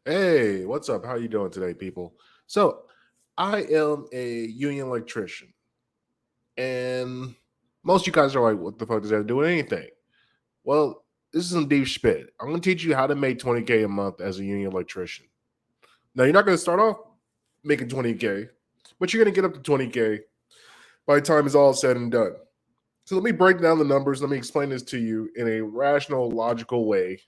Hey, what's up? How you doing today, people? So, I am a union electrician, and most of you guys are like, "What the fuck does that do with anything?" Well, this is some deep spit. I'm going to teach you how to make 20K a month as a union electrician. Now, you're not going to start off making 20K, but you're going to get up to 20K by the time it's all said and done. So, let me break down the numbers. Let me explain this to you in a rational, logical way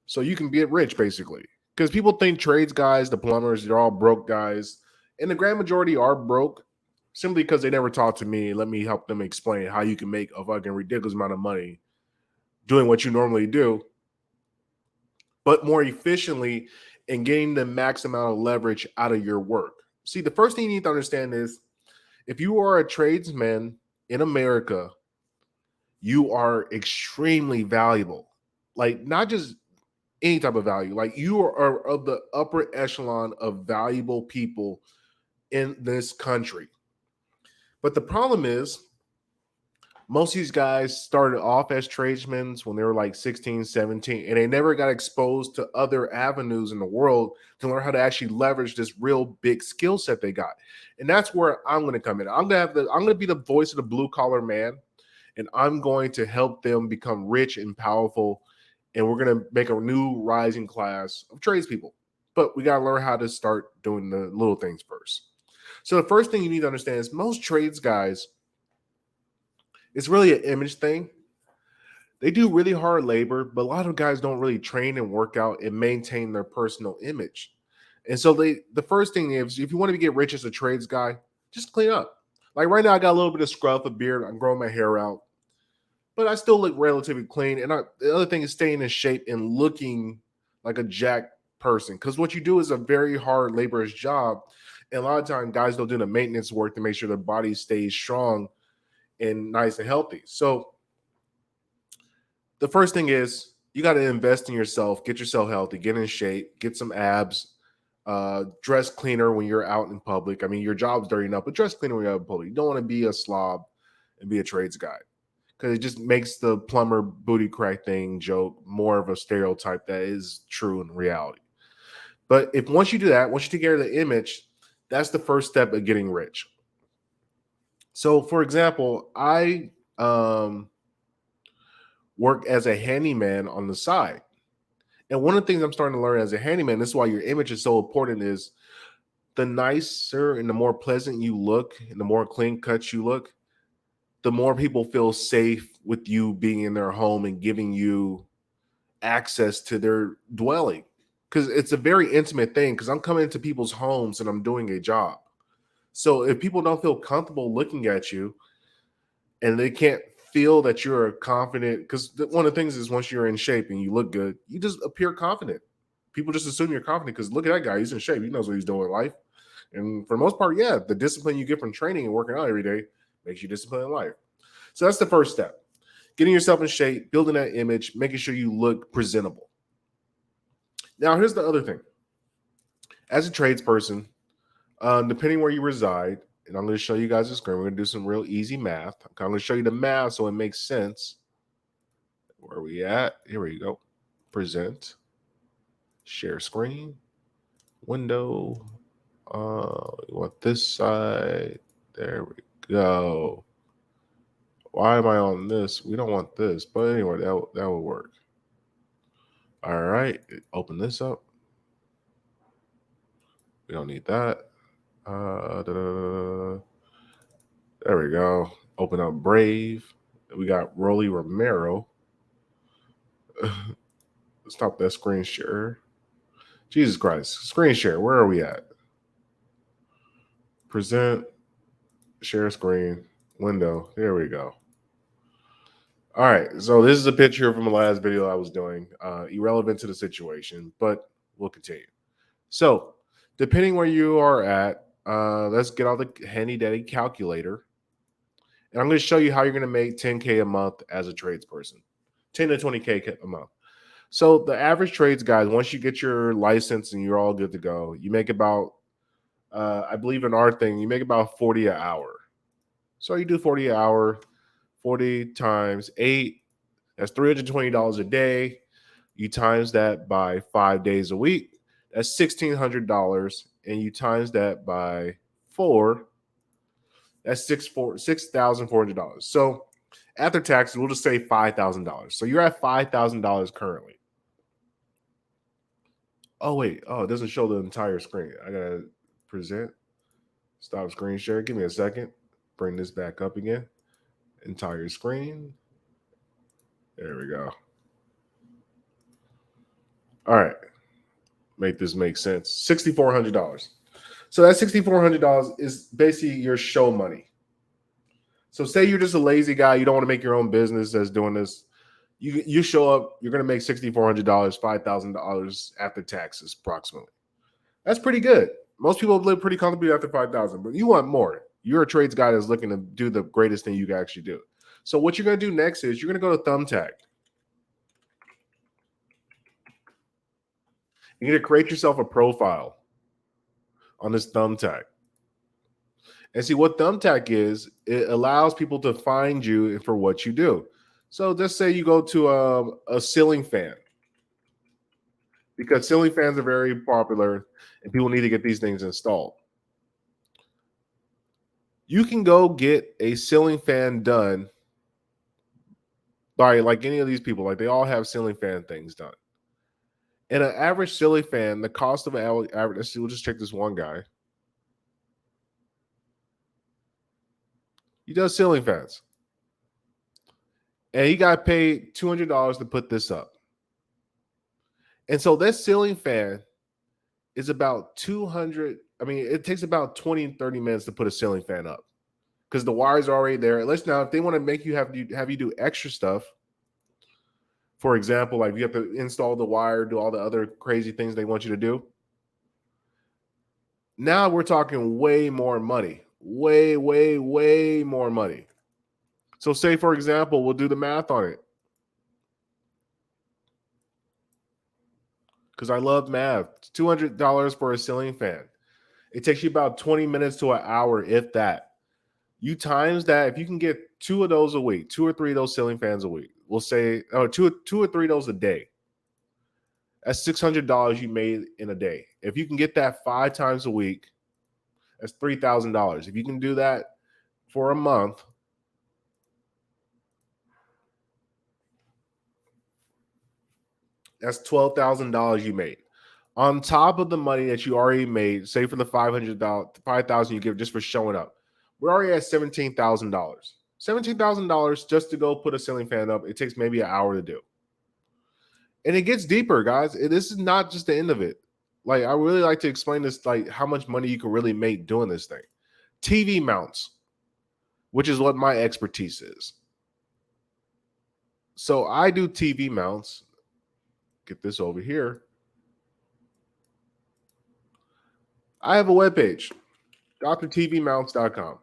so you can get rich, basically. Because people think trades guys, the plumbers, they're all broke guys, and the grand majority are broke simply because they never talk to me. Let me help them explain how you can make a fucking ridiculous amount of money doing what you normally do, but more efficiently and getting the max amount of leverage out of your work. See, the first thing you need to understand is if you are a tradesman in America, you are extremely valuable. Like, not just any type of value. Like, you are of the upper echelon of valuable people in this country. But the problem is, most of these guys started off as tradesmen when they were like 16, 17, and they never got exposed to other avenues in the world to learn how to actually leverage this real big skill set they got. And that's where I'm going to come in. I'm going to be the voice of the blue collar man, and I'm going to help them become rich and powerful. And we're going to make a new rising class of tradespeople. But we got to learn how to start doing the little things first. So the first thing you need to understand is most trades guys, it's really an image thing. They do really hard labor, but a lot of guys don't really train and work out and maintain their personal image. And so the first thing is, if you want to get rich as a trades guy, just clean up. Like right now, I got a little bit of scruff, a beard. I'm growing my hair out, but I still look relatively clean. And the other thing is staying in shape and looking like a jack person. Because what you do is a very hard laborious job. And a lot of times, guys don't do the maintenance work to make sure their body stays strong and nice and healthy. So the first thing is you got to invest in yourself, get yourself healthy, get in shape, get some abs, dress cleaner when you're out in public. I mean, your job's dirty enough, but dress cleaner when you're out in public. You don't want to be a slob and be a trades guy because it just makes the plumber booty crack thing joke more of a stereotype that is true in reality. But if once you do that, once you take care of the image, that's the first step of getting rich. So, for example, I work as a handyman on the side. And one of the things I'm starting to learn as a handyman, this is why your image is so important, is the nicer and the more pleasant you look and the more clean cut you look, the more people feel safe with you being in their home and giving you access to their dwelling. Because it's a very intimate thing, because I'm coming into people's homes and I'm doing a job. So if people don't feel comfortable looking at you and they can't feel that you're confident, because one of the things is once you're in shape and you look good, you just appear confident. People just assume you're confident because look at that guy, he's in shape, he knows what he's doing in life. And for the most part, yeah, the discipline you get from training and working out every day makes you disciplined in life. So that's the first step. Getting yourself in shape, building that image, making sure you look presentable. Now, here's the other thing. As a tradesperson, depending where you reside, and I'm going to show you guys the screen. We're going to do some real easy math. I'm going to show you the math so it makes sense. Where are we at? Here we go. Present. Share screen. Window. You want this side. There we go. Why am I on this? We don't want this. But anyway, that will work. All right. Open this up. We don't need that. There we go. Open up Brave. We got Rolly Romero. Stop that screen share. Jesus Christ. Screen share. Where are we at? Present. Share screen. Window. There we go. All right. So this is a picture from the last video I was doing. Irrelevant to the situation, but we'll continue. So depending where you are at, let's get out the handy dandy calculator. And I'm going to show you how you're going to make 10K a month as a tradesperson. 10 to 20K a month. So the average trades guys, once you get your license and you're all good to go, you make about, I believe in our thing, you make about 40 an hour. So you do 40 an hour, 40 times 8, that's $320 a day. You times that by 5 days a week, That's $1,600, and you times that by 4. That's $6,400. So after taxes, we'll just say $5,000. So you're at $5,000 currently. Oh wait, oh, it doesn't show the entire screen. I gotta present. Stop screen share. Give me a second. Bring this back up again. Entire screen. There we go. All right. Make this make sense. $6,400. So that $6,400 is basically your show money. So say you're just a lazy guy, you don't want to make your own business that's doing this. You show up, you're gonna make $6,400, $5,000 after taxes, approximately. That's pretty good. Most people live pretty comfortably after 5,000, but you want more. You're a trades guy that's looking to do the greatest thing you can actually do. So what you're gonna do next is you're gonna go to Thumbtack. You're gonna create yourself a profile on this Thumbtack. And see what Thumbtack is, it allows people to find you for what you do. So just say you go to a ceiling fan, because ceiling fans are very popular and people need to get these things installed. You can go get a ceiling fan done by like any of these people. Like they all have ceiling fan things done. And an average ceiling fan, the cost of an average, let's see, we'll just check this one guy. He does ceiling fans. And he got paid $200 to put this up. And so this ceiling fan is about 200. I mean, it takes about 20, 30 minutes to put a ceiling fan up because the wires are already there. Let's now, if they want to make you have you do extra stuff, for example, like you have to install the wire, do all the other crazy things they want you to do. Now we're talking way more money, way more money. So say, for example, we'll do the math on it. Because I love math. It's $200 for a ceiling fan. It takes you about 20 minutes to an hour, if that. You times that, if you can get 2 of those a week, 2 or 3 of those ceiling fans a week, we'll say, two or 3 of those a day. That's $600 you made in a day. If you can get that 5 times a week, that's $3,000. If you can do that for a month, that's $12,000 you made. On top of the money that you already made, say for the $5,000 you give just for showing up, we're already at $17,000. $17,000 just to go put a ceiling fan up. It takes maybe an hour to do. And it gets deeper, guys. This is not just the end of it. Like, I really like to explain this, like how much money you can really make doing this thing. TV mounts, which is what my expertise is. So I do TV mounts. Get this over here. I have a webpage, drtvmounts.com.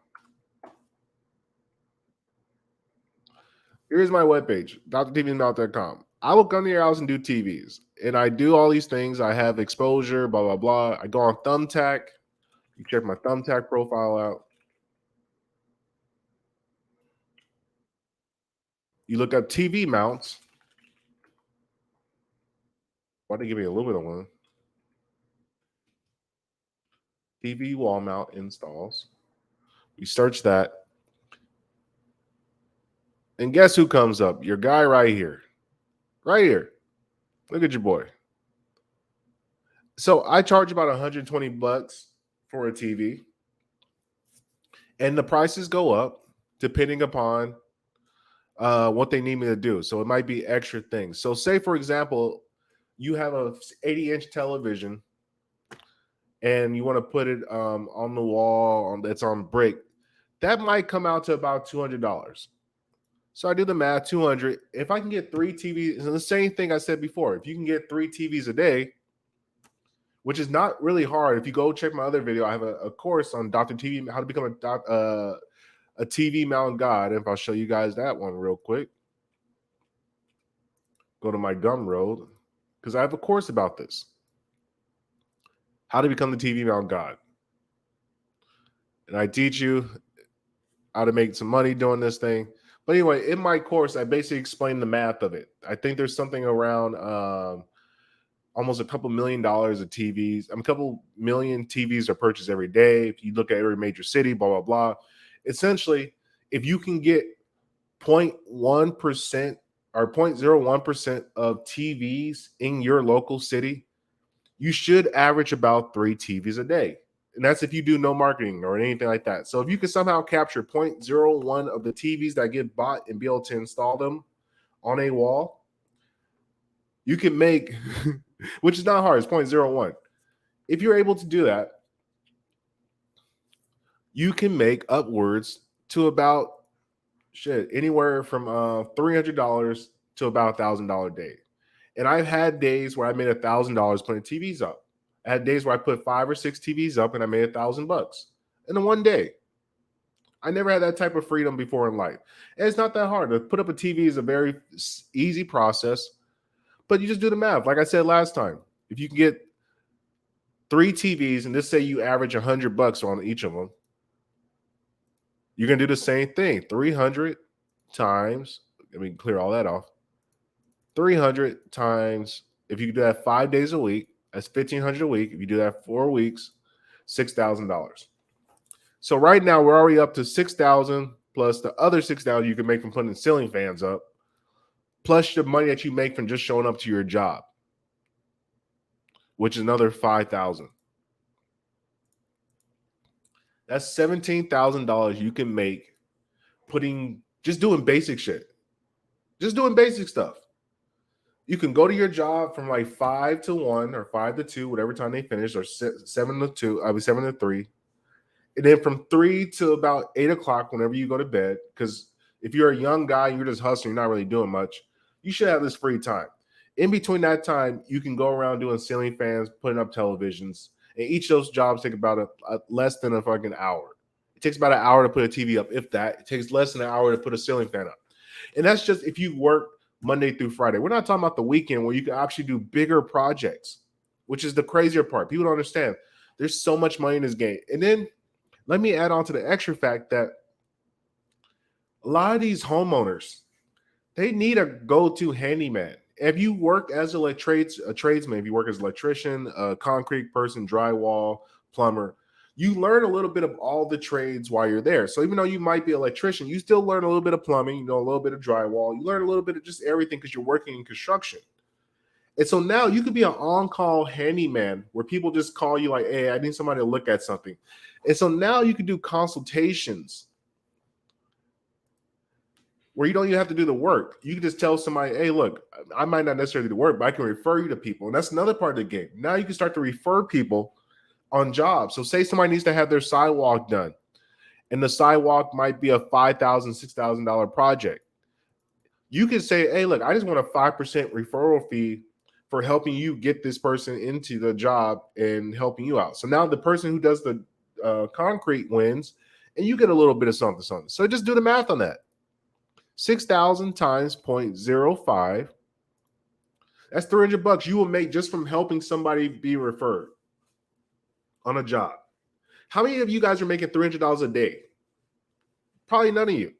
Here's my webpage, drtvmounts.com. I will come to your house and do TVs. And I do all these things. I have exposure, blah, blah, blah. I go on Thumbtack. You check my Thumbtack profile out. You look up TV mounts. Why they give me a little bit of one? TV wall mount installs. You search that. And guess who comes up? Your guy right here. Right here. Look at your boy. So I charge about $120 for a TV. And the prices go up depending upon what they need me to do. So it might be extra things. So say, for example, you have a 80-inch television and you want to put it on the wall that's on brick. That might come out to about $200. So I do the math, 200. If I can get 3 TVs, and the same thing I said before, if you can get 3 TVs a day, which is not really hard. If you go check my other video, I have a course on Dr. TV, how to become a TV mount god. If I'll show you guys that one real quick. Go to my Gumroad, because I have a course about this. How to become the TV mount god. And I teach you how to make some money doing this thing. But anyway, in my course, I basically explain the math of it. I think there's something around almost a couple $1 million of TVs. A couple million TVs are purchased every day. If you look at every major city, blah, blah, blah. Essentially, if you can get 0.1% or 0.01% of TVs in your local city, you should average about 3 TVs a day. And that's if you do no marketing or anything like that. So if you can somehow capture 0.01 of the TVs that get bought and be able to install them on a wall, you can make, which is not hard, it's 0.01. If you're able to do that, you can make upwards to about anywhere from $300 to about $1,000 a day. And I've had days where I made $1,000 putting TVs up. I had days where I put 5 or 6 TVs up and I made $1,000 in one day. I never had that type of freedom before in life. And it's not that hard. To put up a TV is a very easy process, but you just do the math. Like I said last time, if you can get 3 TVs and just say you average $100 on each of them, you're going to do the same thing. 300 times, let me clear all that off. 300 times, if you do that 5 days a week, that's $1,500 a week. If you do that 4 weeks, $6,000. So right now we're already up to $6,000 plus the other $6,000 you can make from putting ceiling fans up, plus the money that you make from just showing up to your job, which is another $5,000. That's $17,000 you can make just doing basic shit, just doing basic stuff. You can go to your job from like 5 to 1 or 5 to 2, whatever time they finish, or 7 to 2, 7 to 3. And then from 3 to about 8 o'clock, whenever you go to bed, because if you're a young guy, you're just hustling, you're not really doing much, you should have this free time. In between that time, you can go around doing ceiling fans, putting up televisions, and each of those jobs take about a less than a fucking hour. It takes about an hour to put a TV up, if that. It takes less than an hour to put a ceiling fan up. And that's just if you work Monday through Friday. We're not talking about the weekend where you can actually do bigger projects, which is the crazier part. People don't understand. There's so much money in this game. And then let me add on to the extra fact that a lot of these homeowners, they need a go-to handyman. If you work as a tradesman, if you work as an electrician, a concrete person, drywall, plumber, you learn a little bit of all the trades while you're there. So even though you might be an electrician, you still learn a little bit of plumbing, you know, a little bit of drywall, you learn a little bit of just everything because you're working in construction. And so now you could be an on-call handyman where people just call you like, hey, I need somebody to look at something. And so now you can do consultations where you don't even have to do the work. You can just tell somebody, hey, look, I might not necessarily do the work, but I can refer you to people. And that's another part of the game. Now you can start to refer people on jobs. So say somebody needs to have their sidewalk done, and the sidewalk might be a $5,000, $6,000 project. You can say, hey, look, I just want a 5% referral fee for helping you get this person into the job and helping you out. So now the person who does the concrete wins, and you get a little bit of something. So just do the math on that. 6,000 times 0.05. That's $300 you will make just from helping somebody be referred on a job. How many of you guys are making $300 a day? Probably none of you.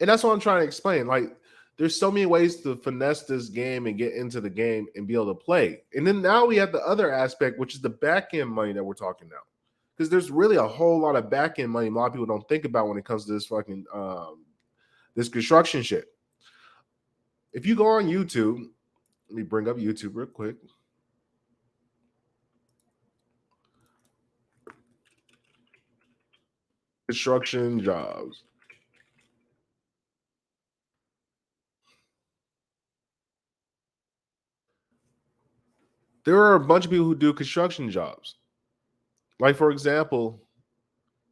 And that's what I'm trying to explain. Like, there's so many ways to finesse this game and get into the game and be able to play. And then now we have the other aspect, which is the back end money that we're talking now. Because there's really a whole lot of back end money a lot of people don't think about when it comes to this fucking this construction shit. If you go on YouTube, let me bring up YouTube real quick. Construction jobs. There are a bunch of people who do construction jobs. Like, for example,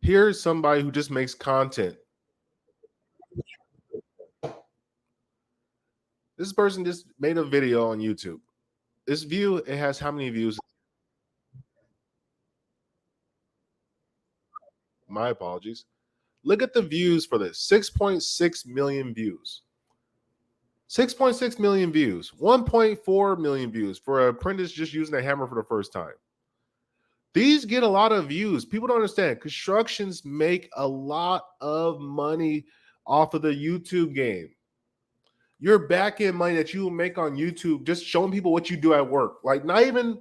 here's somebody who just makes content. This person just made a video on YouTube. This view, it has how many views? My apologies. Look at the views for this. 6.6 million views. 6.6 million views. 1.4 million views for an apprentice just using a hammer for the first time. These get a lot of views. People don't understand. Constructions make a lot of money off of the YouTube game. Your back end money that you will make on YouTube, just showing people what you do at work, like not even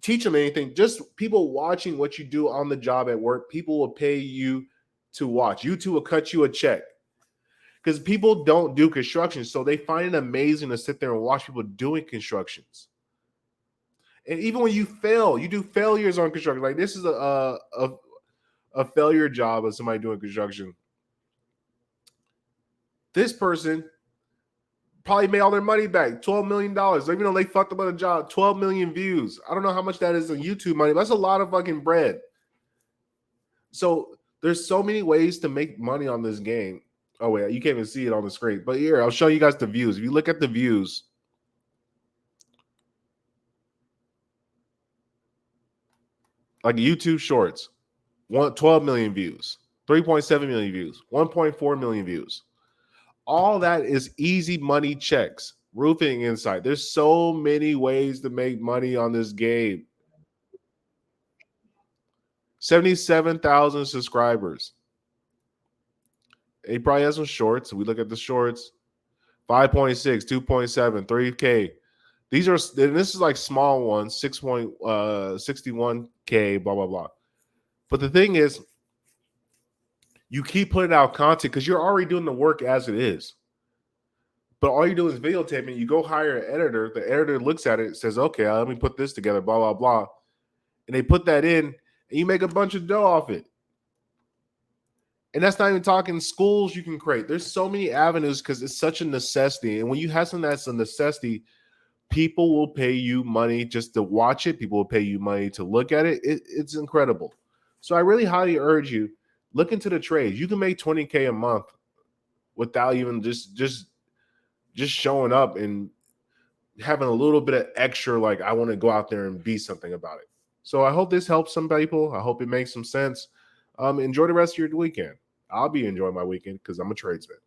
teach them anything, just people watching what you do on the job at work. People will pay you to watch. YouTube will cut you a check because people don't do construction, so they find it amazing to sit there and watch people doing constructions. And even when you fail, you do failures on construction. Like this is a failure job of somebody doing construction. This person probably made all their money back, $12 million. Even though they fucked up on a job, 12 million views. I don't know how much that is in YouTube money, but that's a lot of fucking bread. So there's so many ways to make money on this game. Oh, wait, you can't even see it on the screen. But here, I'll show you guys the views. If you look at the views, like YouTube Shorts, 12 million views, 3.7 million views, 1.4 million views. All that is easy money checks. Roofing Insight. There's so many ways to make money on this game. 77,000 subscribers. He probably has some shorts. We look at the shorts. 5.6, 2.7, 3K. These are, this is like small ones, 6.61K, blah, blah, blah. But the thing is, you keep putting out content because you're already doing the work as it is. But all you do is videotaping. You go hire an editor. The editor looks at it, says, okay, let me put this together, blah, blah, blah. And they put that in, and you make a bunch of dough off it. And that's not even talking schools you can create. There's so many avenues because it's such a necessity. And when you have something that's a necessity, people will pay you money just to watch it. People will pay you money to look at it. It's incredible. So I really highly urge you, look into the trades. You can make 20K a month without even just showing up and having a little bit of extra, like, I want to go out there and be something about it. So I hope this helps some people. I hope it makes some sense. Enjoy the rest of your weekend. I'll be enjoying my weekend because I'm a tradesman.